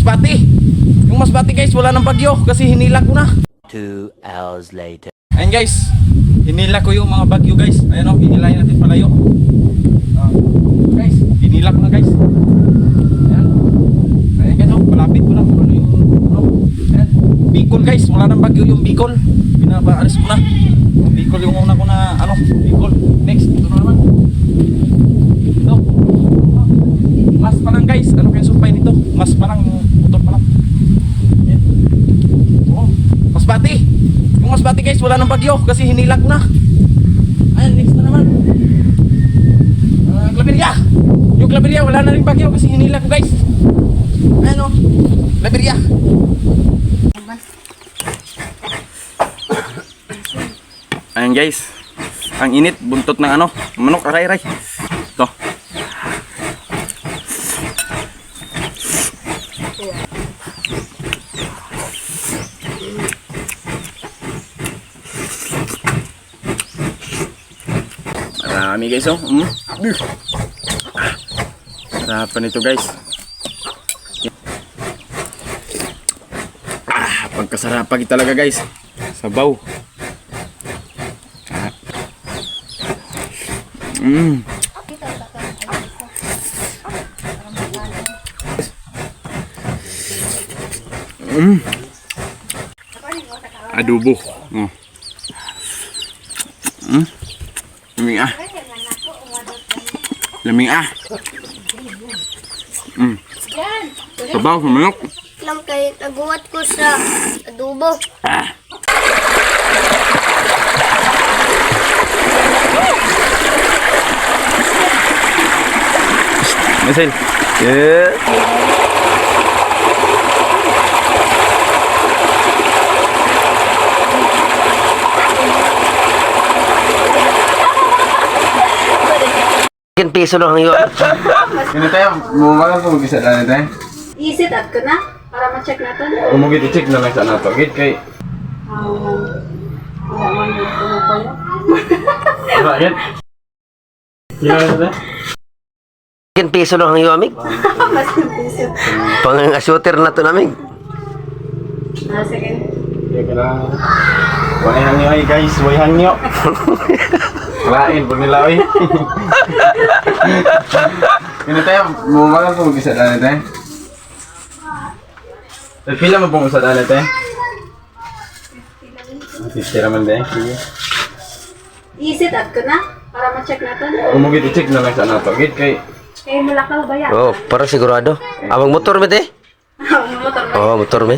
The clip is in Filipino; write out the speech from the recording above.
Masbate. Yung Masbate guys, wala nang bagyo kasi hinila ko na. 2 hours later. Ayan guys, hinila ko yung mga bagyo guys. Ayan o, hinilayin natin palayo. Guys, hinila ko na guys. Ayan. Ayan guys o, malapit ko na kung ano yung ayan. Bicol guys, wala nang bagyo yung Bicol. Pinapaalis ko na. Bicol yung una ko na Bicol. Next, ito na naman. Ito. Mas pa lang guys, ano kayong sumpay dito? Mas pa lang, motor pa lang. Ayan. Oo, Masbate. Yung Masbate guys, wala nang bagyo kasi hinila ko na. Ayan, next na naman. Claveria. Yung Claveria, wala na rin bagyo kasi hinila ko guys. Ayan o, Claveria. Ayan guys, ang init, buntot ng manok, aray-aray. Ito. Marami guys oh. Sarapan ito guys. Pagkasarapan talaga guys. Sabaw. Adobo. Lamig ah. Lamig ah. Sabaw sa manok. Lang kay naguwat ko sa adobo. Marcel. Yeah. Piso lang yun. Kini tayo, bumagal kung bisa na tayo. I-sit up ko na para ma-check natin. Umugit i-check na lang sa nato. Git kay Wala man yung pumupayo. Bakit? Kailangan na? Piso lang yun, amig. Pang-shooter na to namig. Sige. Kailangan. Way hangyo ay guys, way hangyo. Lain pag nila oy. Kini tayo, bumagal kung bisa na tayo. Pila mo pong usad na tayo? 50 raman tayo. I-sit up ko na para ma-check natin. Umugit i-check na lang sa nato. Git kay Malakaw ba yan? Oh, para sigurado. Amang motor mo, te? Motor na. Oh, motor mo.